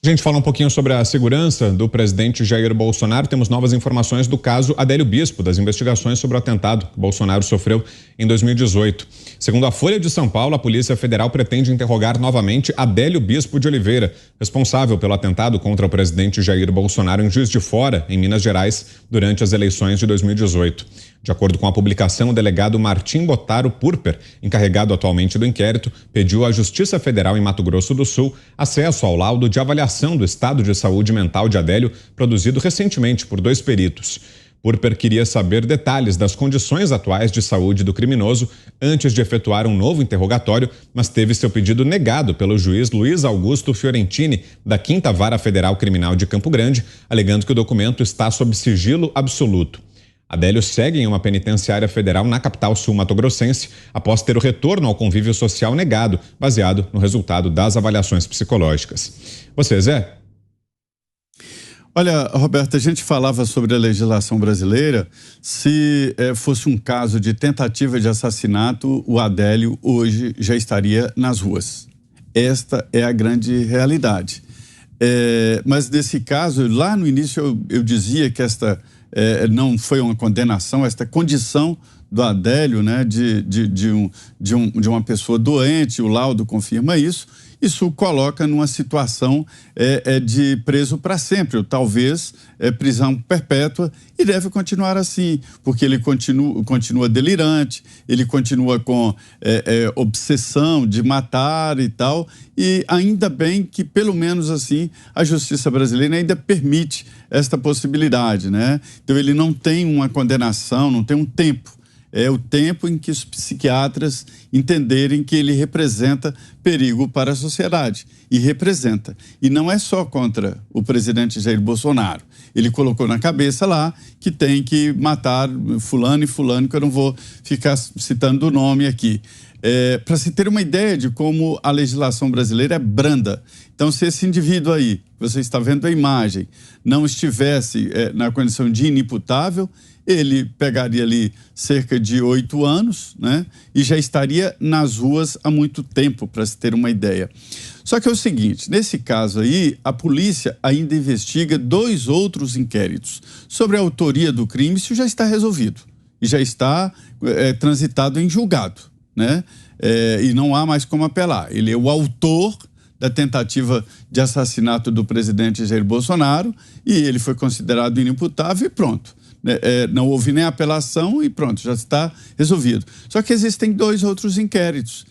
A gente fala um pouquinho sobre a segurança do presidente Jair Bolsonaro. Temos novas informações do caso Adélio Bispo, das investigações sobre o atentado que Bolsonaro sofreu em 2018. Segundo a Folha de São Paulo, a Polícia Federal pretende interrogar novamente Adélio Bispo de Oliveira, responsável pelo atentado contra o presidente Jair Bolsonaro em Juiz de Fora, em Minas Gerais, durante as eleições de 2018. De acordo com a publicação, o delegado Martim Botaro Purper, encarregado atualmente do inquérito, pediu à Justiça Federal em Mato Grosso do Sul acesso ao laudo de avaliação do estado de saúde mental de Adélio, produzido recentemente por 2 peritos. Purper queria saber detalhes das condições atuais de saúde do criminoso antes de efetuar um novo interrogatório, mas teve seu pedido negado pelo juiz Luiz Augusto Fiorentini, da 5ª Vara Federal Criminal de Campo Grande, alegando que o documento está sob sigilo absoluto. Adélio segue em uma penitenciária federal na capital sul-mato-grossense após ter o retorno ao convívio social negado, baseado no resultado das avaliações psicológicas. Você, Zé? Olha, Roberto, a gente falava sobre a legislação brasileira. Se fosse um caso de tentativa de assassinato, o Adélio hoje já estaria nas ruas. Esta é a grande realidade. Mas nesse caso, lá no início eu dizia que esta não foi uma condenação, esta condição do Adélio, né, de uma pessoa doente, o laudo confirma isso. Isso coloca numa situação de preso para sempre, ou talvez prisão perpétua, e deve continuar assim, porque ele continua delirante, ele continua com obsessão de matar e tal, e ainda bem que, pelo menos assim, a justiça brasileira ainda permite esta possibilidade, né? Então ele não tem uma condenação, não tem um tempo. É o tempo em que os psiquiatras entenderem que ele representa perigo para a sociedade. E representa. E não é só contra o presidente Jair Bolsonaro. Ele colocou na cabeça lá que tem que matar fulano e fulano, que eu não vou ficar citando o nome aqui. Para se ter uma ideia de como a legislação brasileira é branda. Então, se esse indivíduo aí, você está vendo a imagem, não estivesse na condição de inimputável, ele pegaria ali cerca de 8 anos, né? E já estaria nas ruas há muito tempo, para se ter uma ideia. Só que é o seguinte, nesse caso aí, a polícia ainda investiga 2 outros inquéritos sobre a autoria do crime. Isso já está resolvido e já está transitado em julgado, né? E não há mais como apelar. Ele é o autor da tentativa de assassinato do presidente Jair Bolsonaro e ele foi considerado inimputável e pronto. Não houve nem apelação e pronto, já está resolvido. Só que existem 2 outros inquéritos.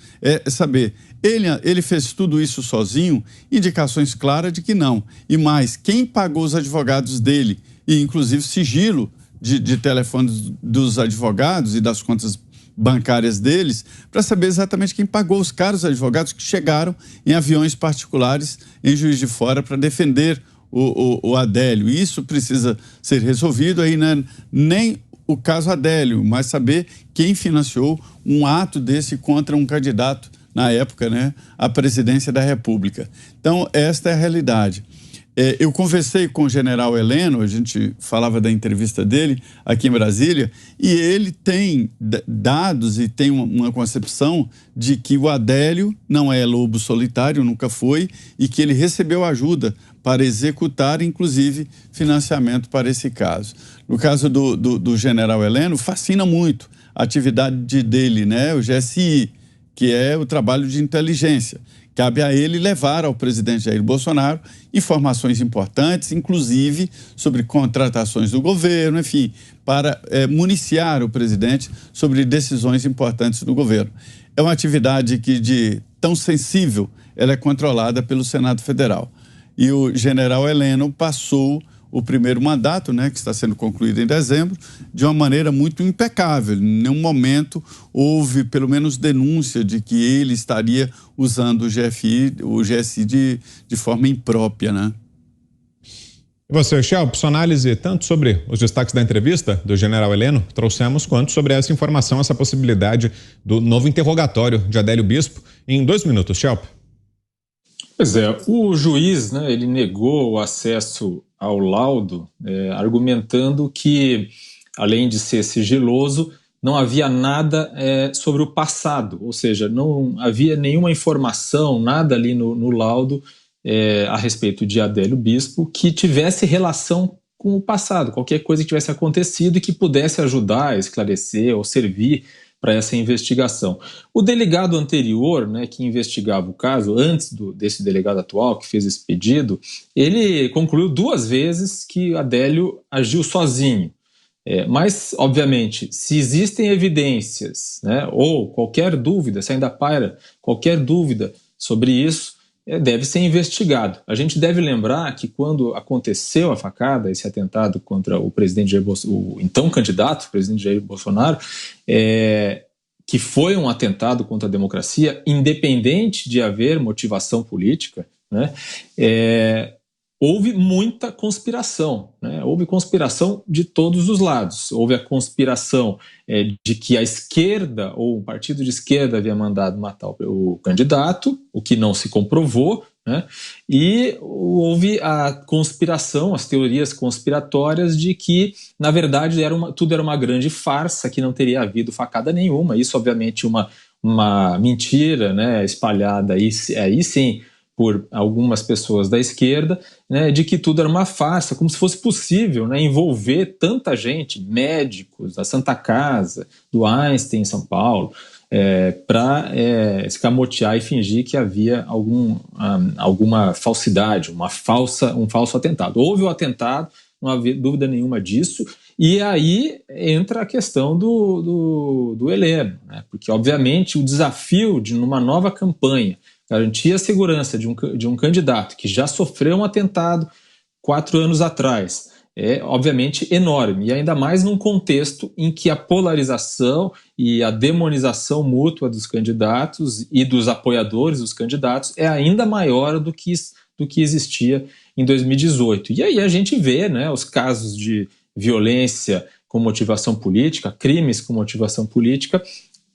Saber, ele fez tudo isso sozinho? Indicações claras de que não. E mais, quem pagou os advogados dele? E inclusive sigilo de telefones dos advogados e das contas bancárias deles, para saber exatamente quem pagou os caros advogados que chegaram em aviões particulares em Juiz de Fora para defender o Adélio. Isso precisa ser resolvido aí, né? Nem o caso Adélio, mas saber quem financiou um ato desse contra um candidato na época, né, à presidência da República. Então, esta é a realidade. Eu conversei com o general Heleno, a gente falava da entrevista dele aqui em Brasília, e ele tem dados e tem uma concepção de que o Adélio não é lobo solitário, nunca foi, e que ele recebeu ajuda para executar, inclusive, financiamento para esse caso. No caso do general Heleno, fascina muito a atividade dele, né? O GSI, que é o trabalho de inteligência. Cabe a ele levar ao presidente Jair Bolsonaro informações importantes, inclusive sobre contratações do governo, enfim, para municiar o presidente sobre decisões importantes do governo. É uma atividade que, de tão sensível, ela é controlada pelo Senado Federal. E o general Heleno passou o primeiro mandato, né, que está sendo concluído em dezembro, de uma maneira muito impecável. Em nenhum momento houve, pelo menos, denúncia de que ele estaria usando o GSI de forma imprópria, né? E você, Shelp, sua análise tanto sobre os destaques da entrevista do general Heleno, trouxemos, quanto sobre essa informação, essa possibilidade do novo interrogatório de Adélio Bispo, em 2 minutos, Shelp. Pois é, o juiz, né, ele negou o acesso ao laudo, argumentando que, além de ser sigiloso, não havia nada sobre o passado, ou seja, não havia nenhuma informação, nada ali no laudo a respeito de Adélio Bispo que tivesse relação com o passado, qualquer coisa que tivesse acontecido e que pudesse ajudar a esclarecer ou servir para essa investigação. O delegado anterior, né, que investigava o caso, antes desse delegado atual que fez esse pedido, ele concluiu 2 vezes que Adélio agiu sozinho. Mas, obviamente, se existem evidências, né, ou qualquer dúvida, se ainda paira qualquer dúvida sobre isso, deve ser investigado. A gente deve lembrar que quando aconteceu a facada, esse atentado contra o presidente Jair Bolsonaro, o então candidato, o presidente Jair Bolsonaro, que foi um atentado contra a democracia, independente de haver motivação política, né, houve muita conspiração, né? Houve conspiração de todos os lados. Houve a conspiração de que a esquerda, ou um partido de esquerda, havia mandado matar o candidato, o que não se comprovou, né? E houve a conspiração, as teorias conspiratórias de que, na verdade, tudo era uma grande farsa, que não teria havido facada nenhuma. Isso, obviamente, uma mentira, né, espalhada aí sim, por algumas pessoas da esquerda, né, de que tudo era uma farsa, como se fosse possível, né, envolver tanta gente, médicos, da Santa Casa, do Einstein em São Paulo, para escamotear e fingir que havia alguma falsidade, um falso atentado. Houve o atentado, não havia dúvida nenhuma disso, e aí entra a questão do Heleno, né, porque, obviamente, o desafio de, numa nova campanha, garantir a segurança de um candidato que já sofreu um atentado 4 anos atrás é, obviamente, enorme, e ainda mais num contexto em que a polarização e a demonização mútua dos candidatos e dos apoiadores dos candidatos é ainda maior do que existia em 2018. E aí a gente vê, né, os casos de violência com motivação política, crimes com motivação política,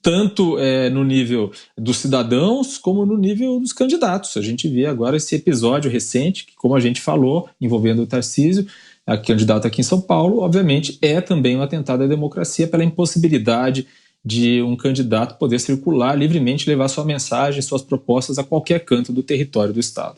tanto no nível dos cidadãos como no nível dos candidatos. A gente vê agora esse episódio recente, que, como a gente falou, envolvendo o Tarcísio, a candidata aqui em São Paulo, obviamente é também um atentado à democracia pela impossibilidade de um candidato poder circular livremente, levar sua mensagem, suas propostas a qualquer canto do território do Estado.